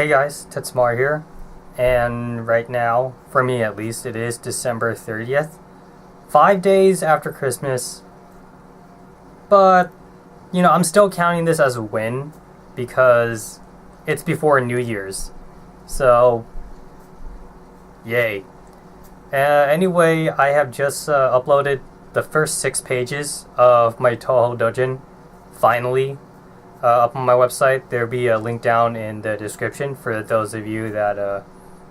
Hey guys, Tetsamaru here, and right now, for me at least, it is December 30th, 5 days after Christmas, but, I'm still counting this as a win, because it's before New Year's, so, yay. Anyway, I have just uploaded the first 6 pages of my Touhou Doujin, finally. Up on my website. There'll be a link down in the description for those of you that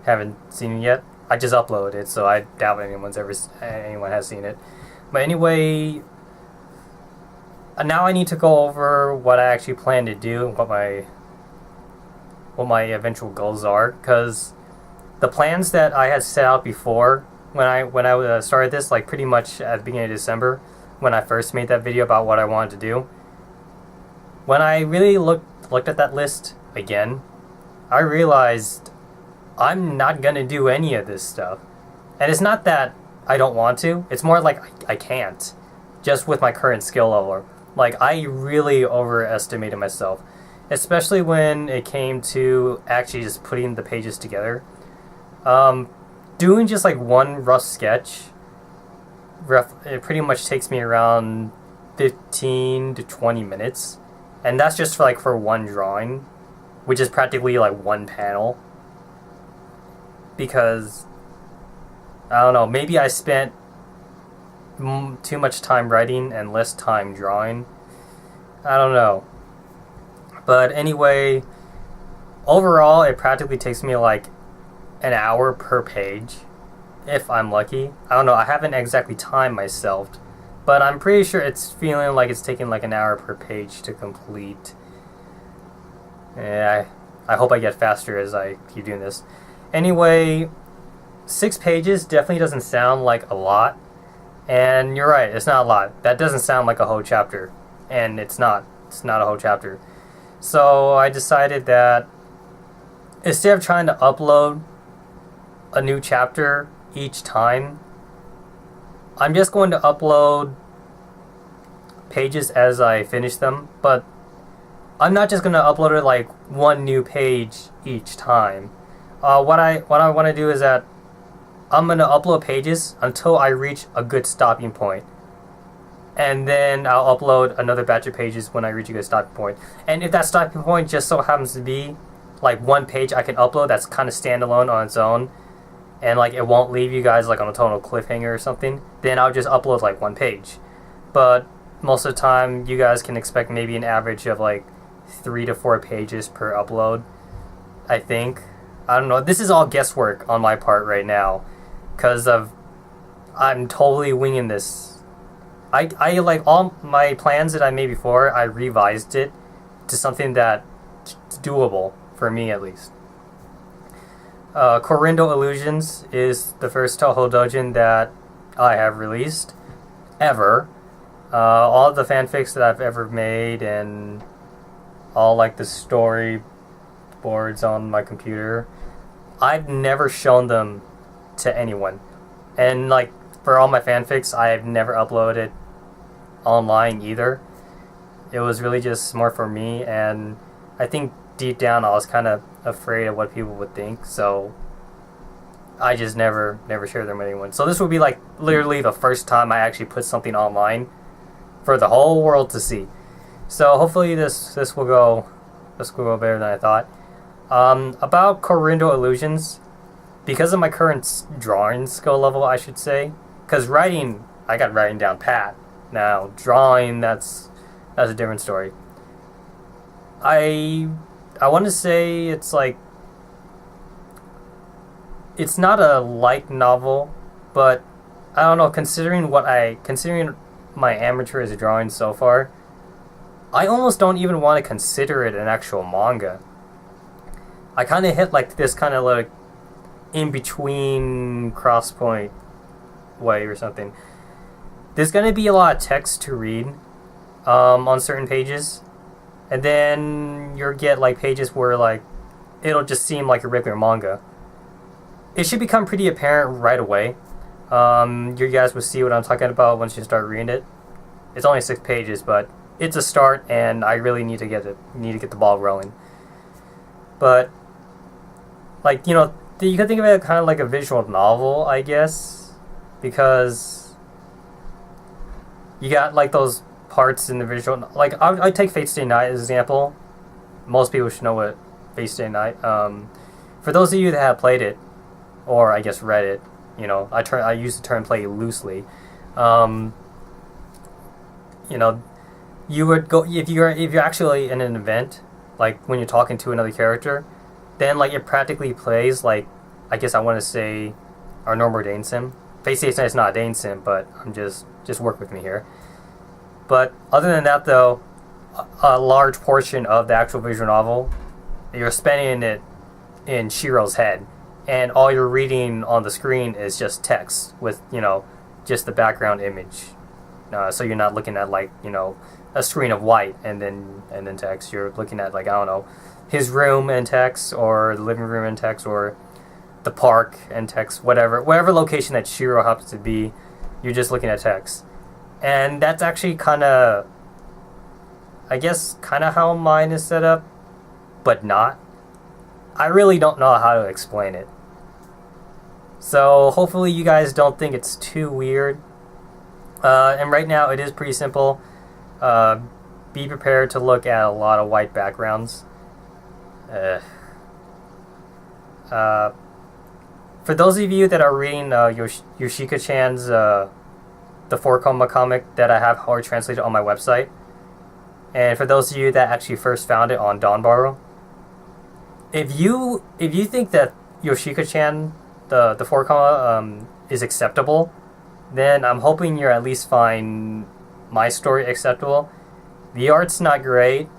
haven't seen it yet. I just uploaded it, so I doubt anyone has seen it. But anyway, now I need to go over what I actually plan to do, what my eventual goals are, because the plans that I had set out before when I started this, like pretty much at the beginning of December, when I first made that video about what I wanted to do. When I really looked at that list again, I realized I'm not gonna do any of this stuff. And it's not that I don't want to, it's more like I can't, just with my current skill level. Like, I really overestimated myself, especially when it came to actually just putting the pages together. Doing just like one rough sketch, it pretty much takes me around 15 to 20 minutes. And that's just for one drawing, which is practically like one panel. Because, I don't know, maybe I spent too much time writing and less time drawing. I don't know. But anyway, overall it practically takes me like an hour per page, if I'm lucky. I don't know, I haven't exactly timed myself, but I'm pretty sure it's feeling like it's taking like an hour per page to complete. Yeah, I hope I get faster as I keep doing this. Anyway, 6 pages definitely doesn't sound like a lot. And you're right, it's not a lot. That doesn't sound like a whole chapter. And it's not. It's not a whole chapter. So I decided that instead of trying to upload a new chapter each time, I'm just going to upload pages as I finish them, but I'm not just going to upload it like one new page each time. What I want to do is that I'm going to upload pages until I reach a good stopping point. And then I'll upload another batch of pages when I reach a good stopping point. And if that stopping point just so happens to be like one page I can upload that's kind of standalone on its own, and like it won't leave you guys like on a total cliffhanger or something, then I'll just upload like one page. But most of the time you guys can expect maybe an average of like 3 to 4 pages per upload, I think. I don't know, this is all guesswork on my part right now, because I'm totally winging this. I like all my plans that I made before, I revised it to something that's doable, for me at least. Kourindou Illusions is the first Touhou Doujin that I have released, ever. All the fanfics that I've ever made, and all like the storyboards on my computer, I've never shown them to anyone. And like for all my fanfics, I've never uploaded online either. It was really just more for me, and I think deep down I was kind of afraid of what people would think, so I just never shared them with anyone. So this would be like literally the first time I actually put something online for the whole world to see. So hopefully this will go better than I thought. About Kourindou Illusions, because of my current drawing skill level, I should say, because writing, I got writing down pat. Now drawing, that's a different story. I want to say it's like, it's not a light novel, but I don't know, considering my amateur drawing so far, I almost don't even want to consider it an actual manga. I kind of hit like this kind of like in between cross point way or something. There's gonna be a lot of text to read on certain pages, and then you'll get like pages where like it'll just seem like a regular manga. It should become pretty apparent right away. You guys will see what I'm talking about once you start reading it. It's only 6 pages, but it's a start, and I really need to get the ball rolling. But like, you know, you could think of it kind of like a visual novel, I guess, because you got like those parts in the visual. Like I take Fate Stay Night as an example. Most people should know what Fate Stay Night. For those of you that have played it, or I guess read it, you know, I use the term play loosely. You know, you would go if you're actually in an event, like when you're talking to another character, then like it practically plays like, I guess I want to say, our normal Dane sim. Fate Stay Night is not a Dane sim, but I'm just work with me here. But other than that, though, a large portion of the actual visual novel, you're spending it in Shiro's head, and all you're reading on the screen is just text with, you know, just the background image. So you're not looking at like, you know, a screen of white and then text. You're looking at like, I don't know, his room and text, or the living room and text, or the park and text, whatever location that Shiro happens to be. You're just looking at text, and that's actually kind of, I guess, kind of how mine is set up, but not. I really don't know how to explain it. So hopefully you guys don't think it's too weird. And right now it is pretty simple. Be prepared to look at a lot of white backgrounds. For those of you that are reading Yoshika-chan's the 4-Koma comic that I have hard translated on my website, and for those of you that actually first found it on Donbaro, if you think that Yoshika-chan, the 4-Koma, is acceptable, then I'm hoping you're at least find my story acceptable. The art's not great,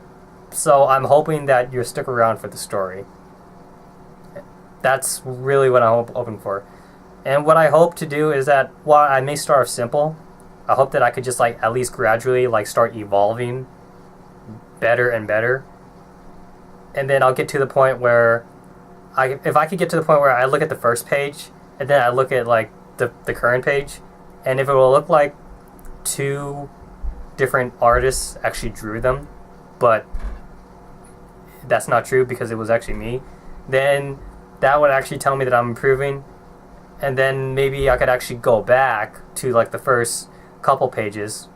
so I'm hoping that you'll stick around for the story. That's really what I'm hoping for. And what I hope to do is that, while I may start off simple, I hope that I could just like at least gradually like start evolving better and better. And then I'll get to the point where if I could get to the point where I look at the first page and then I look at like the current page, and if it will look like two different artists actually drew them, but that's not true because it was actually me, then that would actually tell me that I'm improving. And then maybe I could actually go back to like the first couple pages.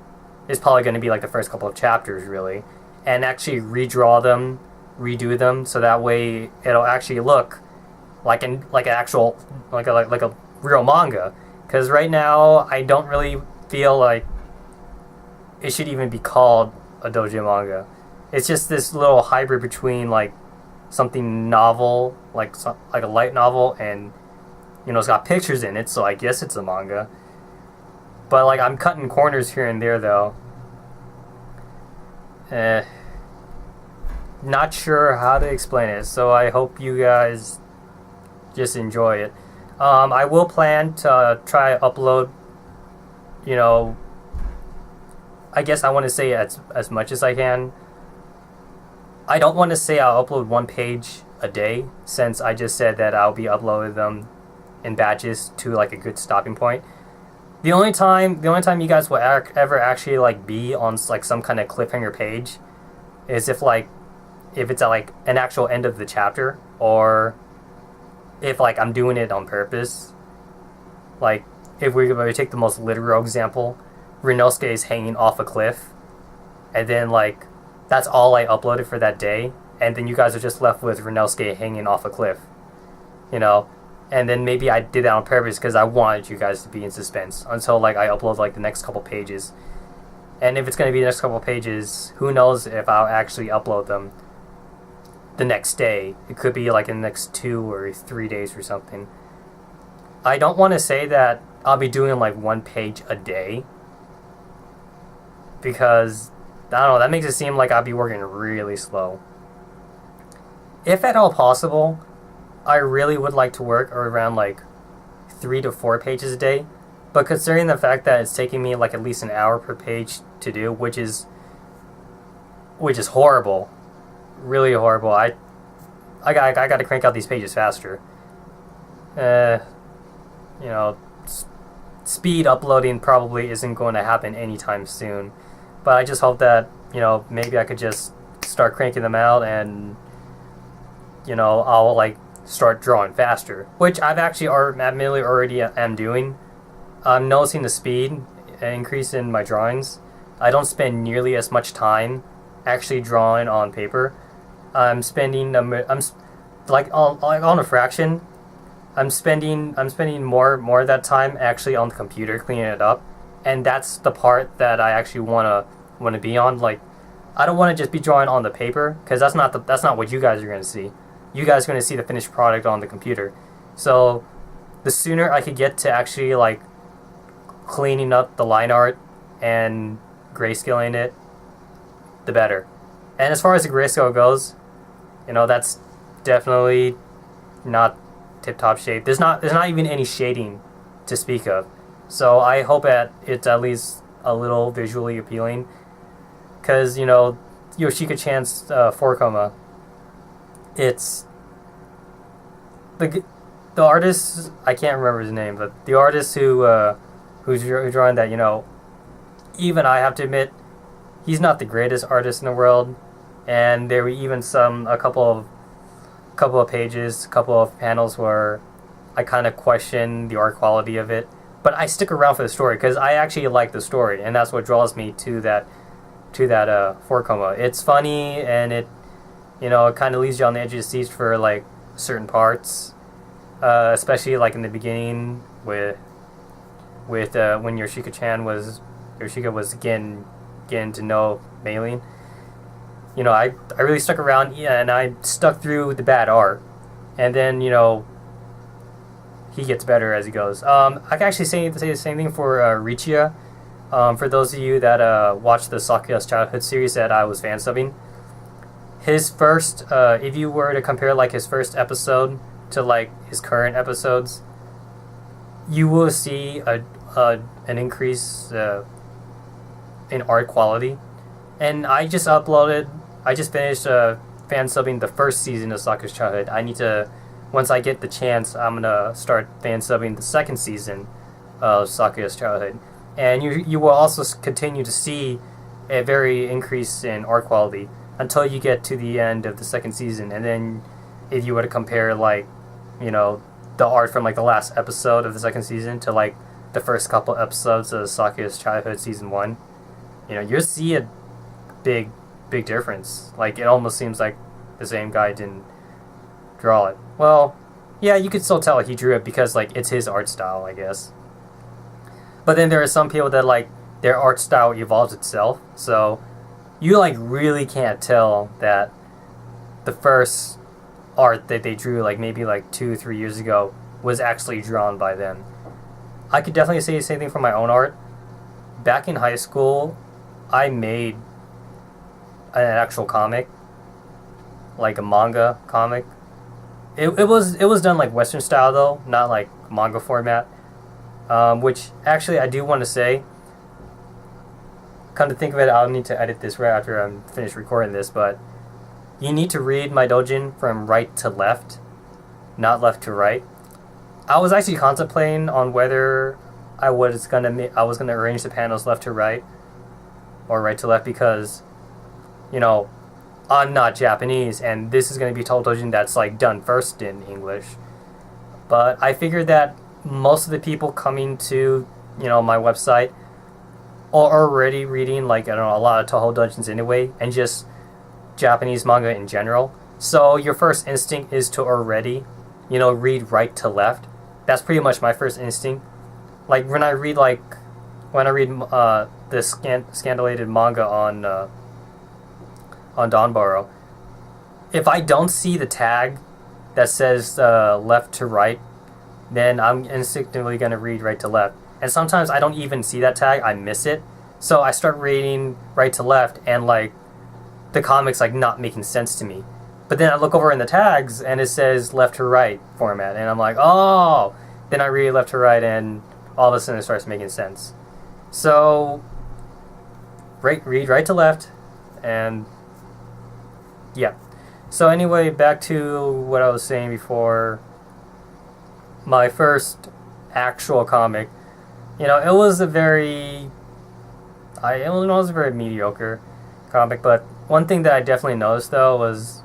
It's probably going to be like the first couple of chapters really, and actually redraw them, redo them, so that way it'll actually look like a real manga. Because right now I don't really feel like it should even be called a doujin manga. It's just this little hybrid between like something novel, like a light novel, and, you know, it's got pictures in it, so I guess it's a manga. But like I'm cutting corners here and there though. Not sure how to explain it, so I hope you guys just enjoy it. I will plan to try upload, you know, I guess I want to say as much as I can. I don't want to say I'll upload one page a day, since I just said that I'll be uploading them in batches to like a good stopping point. The only time you guys will ever actually like be on like some kind of cliffhanger page is if it's at like an actual end of the chapter, or if like I'm doing it on purpose. Like if we take the most literal example, Rinosuke is hanging off a cliff, and then like that's all I uploaded for that day, and then you guys are just left with Rinosuke hanging off a cliff, you know. And then maybe I did that on purpose because I wanted you guys to be in suspense until like I upload like the next couple pages. And if it's going to be the next couple pages, who knows if I'll actually upload them the next day. It could be like in the next 2 or 3 days or something. I don't want to say that I'll be doing like one page a day, because I don't know, that makes it seem like I'll be working really slow. If at all possible, I really would like to work around like 3 to 4 pages a day, but considering the fact that it's taking me like at least an hour per page to do, which is horrible, really horrible. I got to crank out these pages faster. You know, speed uploading probably isn't going to happen anytime soon, but I just hope that, you know, maybe I could just start cranking them out, and, you know, I'll like start drawing faster, which I've actually admittedly already am doing. I'm noticing the speed increase in my drawings. I don't spend nearly as much time actually drawing on paper. I'm spending like on a fraction. I'm spending more of that time actually on the computer cleaning it up, and that's the part that I actually wanna be on. Like, I don't want to just be drawing on the paper, because that's not what you guys are gonna see. You guys are gonna see the finished product on the computer. So the sooner I could get to actually like cleaning up the line art and grayscaling it, the better. And as far as the grayscale goes, that's definitely not tip-top shape. There's not even any shading to speak of. So I hope that it's at least a little visually appealing. Because, Yoshika Chan's 4-Koma, it's the artist, I can't remember his name, but the artist who's drawing that, even I have to admit, he's not the greatest artist in the world. And there were even a couple of pages, a couple of panels where I kind of question the art quality of it. But I stick around for the story because I actually like the story, and that's what draws me to that 4-Koma. It's funny, and it kind of leaves you on the edge of your seat for like certain parts, especially like in the beginning with when Yoshika was getting to know Maylene. I really stuck around, and I stuck through the bad art, and then he gets better as he goes. I can actually say the same thing for Richia. For those of you that watched the Sakuya's Childhood series that I was fan subbing, his first, if you were to compare like his first episode to like his current episodes, you will see an increase in art quality. And I just finished fan subbing the first season of Sakuya's Childhood. I need to, once I get the chance, I'm gonna start fan subbing the second season of Sakuya's Childhood. And you will also continue to see a very increase in art quality until you get to the end of the second season. And then if you were to compare like, the art from like the last episode of the second season to like the first couple episodes of Sakuya's Childhood season 1, you'll see a big difference. Like, it almost seems like the same guy didn't draw it. Well, yeah, you could still tell he drew it because like it's his art style, I guess. But then there are some people that like their art style evolves itself, so you like really can't tell that the first art that they drew like maybe like 2 or 3 years ago was actually drawn by them. I could definitely say the same thing for my own art. Back in high school, I made an actual comic, like a manga comic. It was done like Western style though, not like manga format. Which actually I do want to say, come to think of it, I'll need to edit this right after I'm finished recording this, but you need to read my Doujin from right to left, not left to right. I was actually contemplating on whether I was gonna arrange the panels left to right or right to left, because I'm not Japanese, and this is going to be Doujin that's like done first in English. But I figured that most of the people coming to my website are already reading like a lot of Touhou Doujins anyway, and just Japanese manga in general. So your first instinct is to already read right to left. That's pretty much my first instinct. Like when I read the scandalated manga on Donboro, if I don't see the tag that says left to right, then I'm instinctively going to read right to left. And sometimes I don't even see that tag, I miss it. So I start reading right to left, and like the comic's like not making sense to me. But then I look over in the tags and it says left to right format, and I'm like, oh! Then I read left to right, and all of a sudden it starts making sense. So read right to left, and yeah. So anyway, back to what I was saying before. My first actual comic, it was a very mediocre comic. But one thing that I definitely noticed though was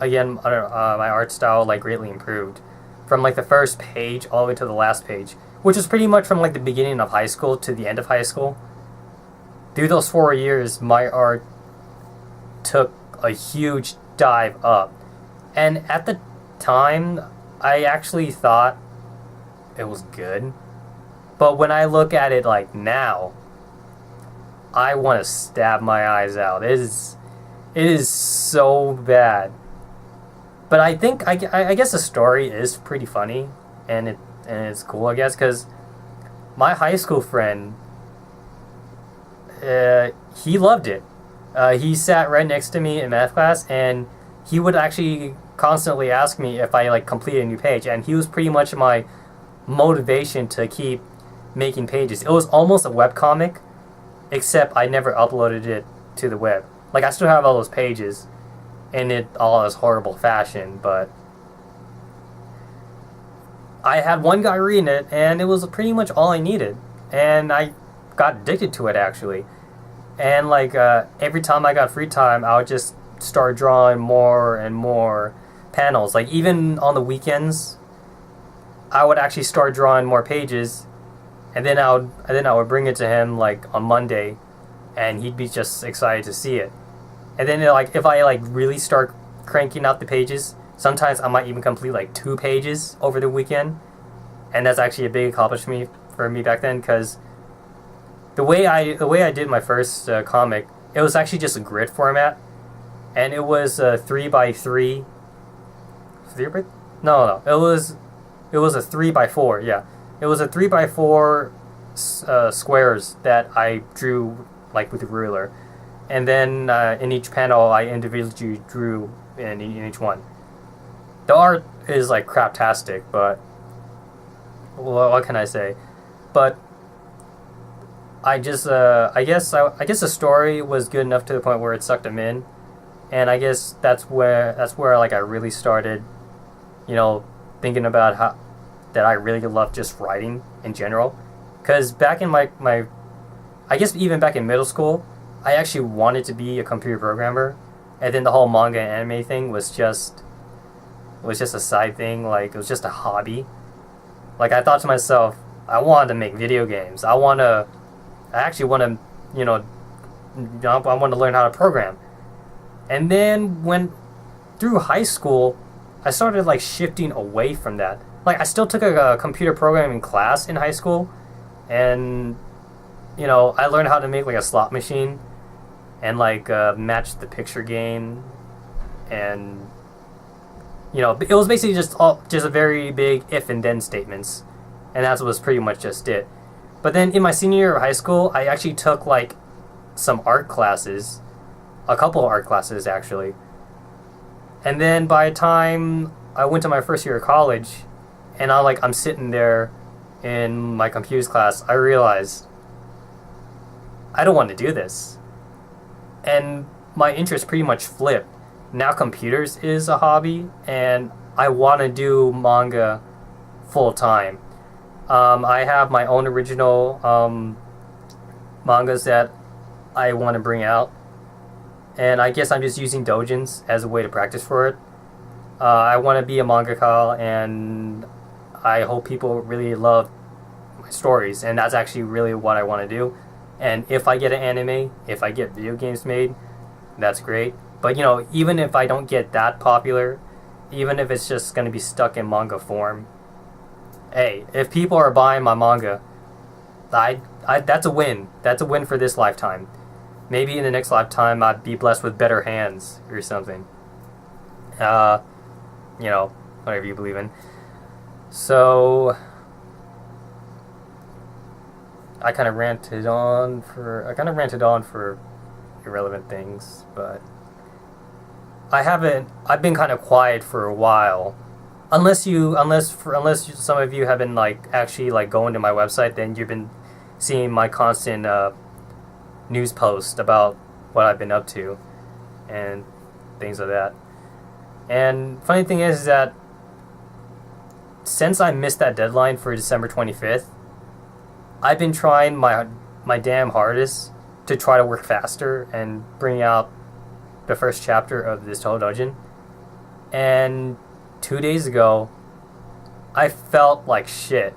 again, I don't know, my art style like greatly improved from like the first page all the way to the last page, which is pretty much from like the beginning of high school to the end of high school. Through those 4 years, my art took a huge dive up, and at the time, I actually thought it was good. But when I look at it like now, I want to stab my eyes out. It is so bad. But I think I guess the story is pretty funny, and it's cool, I guess, because my high school friend, he loved it. He sat right next to me in math class, and he would actually constantly ask me if I like completed a new page, and he was pretty much my motivation to keep making pages. It was almost a webcomic, except I never uploaded it to the web. Like, I still have all those pages in it all this horrible fashion, but I had one guy reading it, and it was pretty much all I needed, and I got addicted to it, actually. And like every time I got free time, I would just start drawing more and more panels. Like, even on the weekends, I would actually start drawing more pages, and then I would bring it to him like on Monday, and he'd be just excited to see it. And then like if I like really start cranking out the pages, sometimes I might even complete like 2 pages over the weekend, and that's actually a big accomplishment for me back then, because the way I did my first comic, it was actually just a grid format, and it was 3x3. No, it was a 3x4. Yeah, it was a 3x4 squares that I drew like with a ruler, and then in each panel I individually drew in each one. The art is like craptastic, but what can I say? But I guess the story was good enough to the point where it sucked him in, and I guess that's where like I really started, thinking about how that I really love just writing in general. Because back in my I guess even back in middle school, I actually wanted to be a computer programmer, and then the whole manga and anime thing was just a side thing. Like, it was just a hobby. Like, I thought to myself, I wanted to make video games. I actually want to, I want to learn how to program. And then through high school, I started like shifting away from that. Like, I still took a computer programming class in high school, and I learned how to make like a slot machine, and like match the picture game, and it was basically just a very big if and then statements, and that was pretty much just it. But then in my senior year of high school, I actually took like some art classes, a couple of art classes actually. And then by the time I went to my first year of college, and I'm sitting there in my computers class, I realized I don't want to do this. And my interest pretty much flipped. Now computers is a hobby, and I want to do manga full time. I have my own original mangas that I want to bring out, and I guess I'm just using doujins as a way to practice for it. I want to be a mangaka, and I hope people really love my stories, and that's actually really what I want to do. And if I get an anime, if I get video games made, that's great. But even if I don't get that popular, even if it's just going to be stuck in manga form, hey, if people are buying my manga, that's a win. That's a win for this lifetime. Maybe in the next lifetime I'd be blessed with better hands or something. Whatever you believe in. So I kind of ranted on for irrelevant things, but I've been kind of quiet for a while. Unless some of you have been like actually like going to my website, then you've been seeing my constant news posts about what I've been up to and things like that. And funny thing is that since I missed that deadline for December 25th, I've been trying my damn hardest to try to work faster and bring out the first chapter of this Touhou Doujin. And 2 days ago, I felt like shit.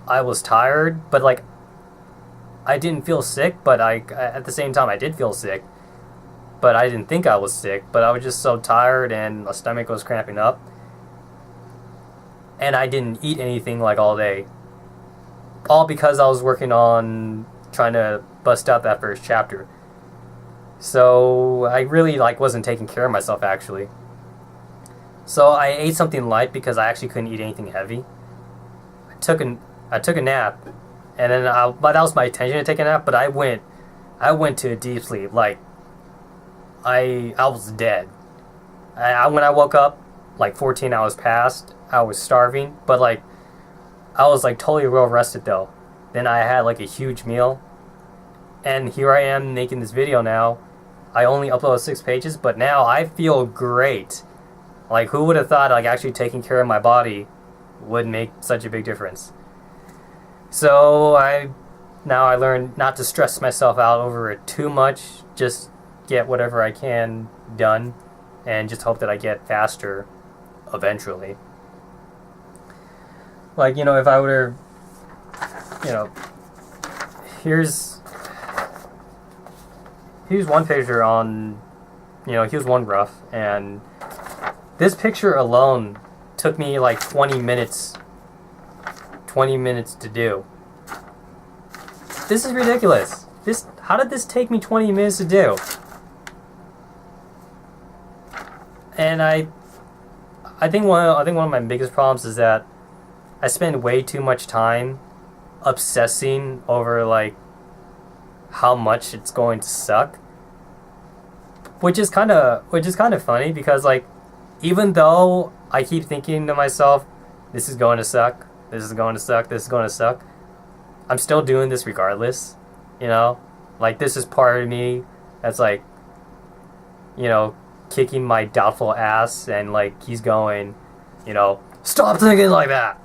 I was tired, but like I didn't feel sick, but at the same time I did feel sick. But I didn't think I was sick, but I was just so tired and my stomach was cramping up. And I didn't eat anything like all day. All because I was working on trying to bust out that first chapter. So I really like wasn't taking care of myself actually. So I ate something light because I actually couldn't eat anything heavy. I took a nap, and then but that was my intention to take a nap. But I went to a deep sleep. Like I was dead. When I woke up, like 14 hours passed. I was starving, but like I was like totally well rested though. Then I had like a huge meal, and here I am making this video now. I only uploaded 6 pages, but now I feel great. Like, who would have thought like actually taking care of my body would make such a big difference? So now I learned not to stress myself out over it too much. Just get whatever I can done, and just hope that I get faster eventually. Like, you know, if I were, you know, here's one picture on, you know, here's one rough, and this picture alone took me like 20 minutes to do. This is ridiculous. How did this take me 20 minutes to do? And I think one of my biggest problems is that I spend way too much time obsessing over like how much it's going to suck. Which is kind of funny because like even though I keep thinking to myself, this is going to suck, this is going to suck, this is going to suck, I'm still doing this regardless, you know? Like, this is part of me that's like, you know, kicking my doubtful ass, and like, he's going, you know, stop thinking like that!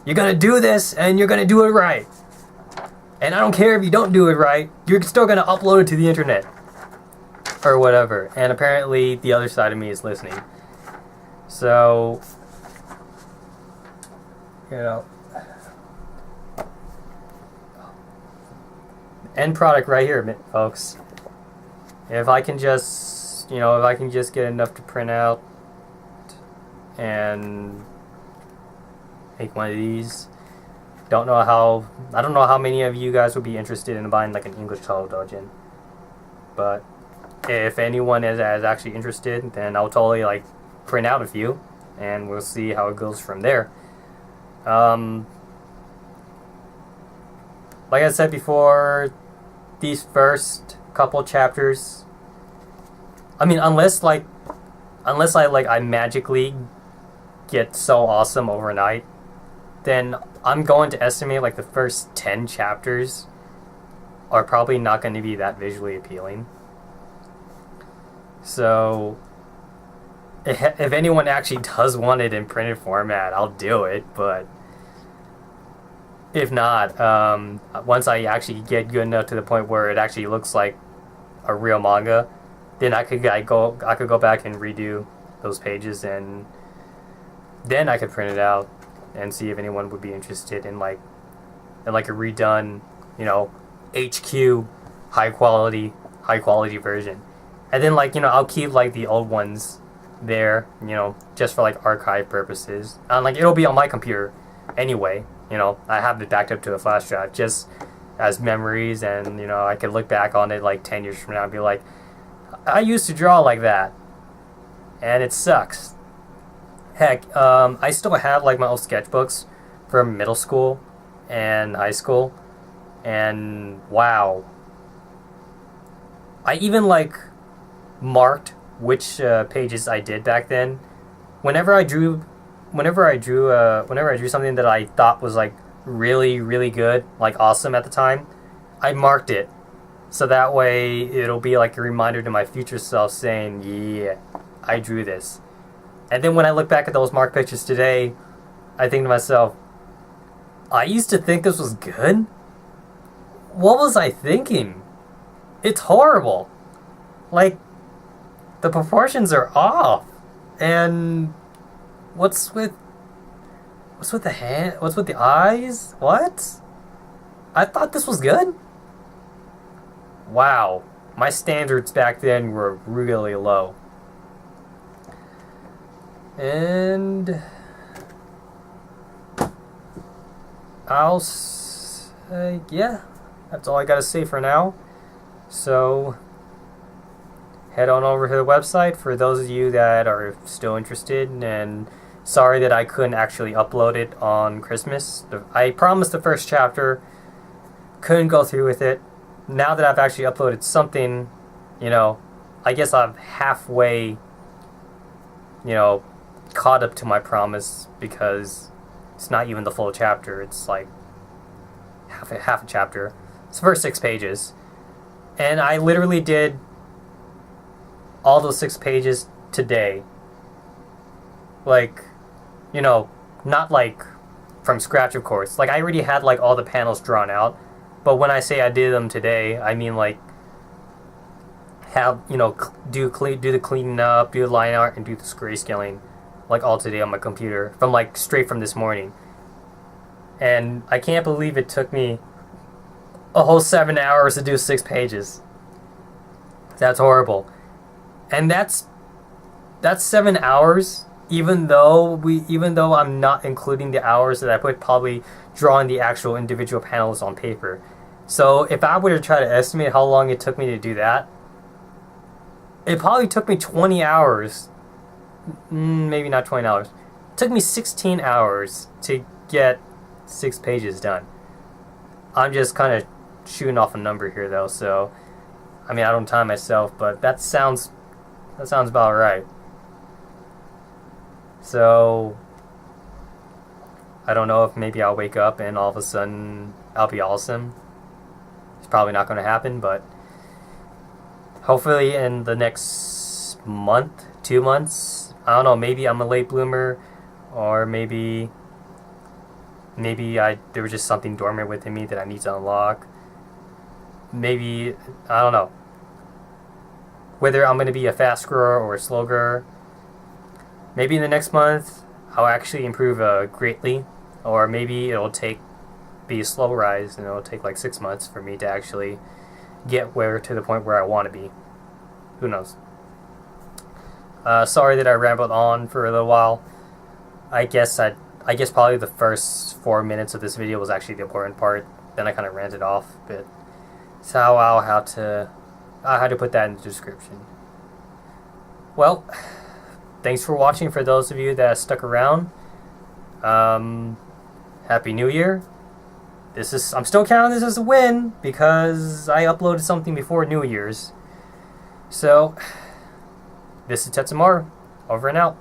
You're gonna do this, and you're gonna do it right! And I don't care if you don't do it right, you're still gonna upload it to the internet! Or whatever. And apparently, the other side of me is listening. So, you know, end product right here, folks. If I can just, you know, get enough to print out and make one of these. I don't know how many of you guys would be interested in buying like an English title Doujin. But if anyone is actually interested, then I'll totally like print out a few, and we'll see how it goes from there. Like I said before, these first couple chapters, I mean, unless I magically get so awesome overnight, then I'm going to estimate like the first 10 chapters are probably not going to be that visually appealing. So if anyone actually does want it in printed format, I'll do it, but if not, once I actually get good enough to the point where it actually looks like a real manga, then I could go back and redo those pages, and then I could print it out and see if anyone would be interested in like a redone, you know, HQ high quality version. And then like, you know, I'll keep like the old ones there, you know, just for like archive purposes. And like, it'll be on my computer anyway, you know, I have it backed up to a flash drive just as memories, and you know, I could look back on it like 10 years from now and be like, I used to draw like that, and it sucks. Heck, I still have like my old sketchbooks from middle school and high school, and wow, I even like marked which pages I did back then. Whenever I drew something that I thought was like really, really good, like awesome at the time, I marked it. So that way it'll be like a reminder to my future self saying, yeah, I drew this. And then when I look back at those marked pictures today, I think to myself, I used to think this was good? What was I thinking? It's horrible. Like, the proportions are off. And what's with the hand? What's with the eyes? What? I thought this was good. Wow, my standards back then were really low. And I'll say, yeah, that's all I gotta say for now. So head on over to the website for those of you that are still interested, and sorry that I couldn't actually upload it on Christmas. I promised the first chapter, couldn't go through with it. Now that I've actually uploaded something, you know, I guess I'm halfway, you know, caught up to my promise, because it's not even the full chapter. It's like half a chapter. It's the first 6 pages. And I literally did all those 6 pages today. Like, you know, not like from scratch, of course. Like, I already had like all the panels drawn out. But when I say I did them today, I mean like have, you know, do the cleaning up, do the line art, and do the grayscaling, like all today on my computer, from like straight from this morning. And I can't believe it took me a whole 7 hours to do 6 pages. That's horrible. And that's 7 hours, even though I'm not including the hours that I put probably drawing the actual individual panels on paper. So if I were to try to estimate how long it took me to do that, it probably took me 20 hours. Maybe not 20 hours. It took me 16 hours to get 6 pages done. I'm just kind of shooting off a number here though, so I mean, I don't time myself, but that sounds about right. So I don't know if maybe I'll wake up and all of a sudden I'll be awesome. It's probably not going to happen, but hopefully in the next month, 2 months, I don't know, maybe I'm a late bloomer, or maybe there was just something dormant within me that I need to unlock. Maybe, I don't know, whether I'm going to be a fast grower or a slow grower. Maybe in the next month I'll actually improve greatly, or maybe it'll be a slow rise and it'll take like 6 months for me to actually get to the point where I want to be. Who knows? Sorry that I rambled on for a little while. I guess probably the first 4 minutes of this video was actually the important part. Then I kind of ranted off a bit. So I'll have to put that in the description. Well, thanks for watching. For those of you that stuck around, Happy New Year. I'm still counting this as a win because I uploaded something before New Year's. So, this is Tetsamaru. Over and out.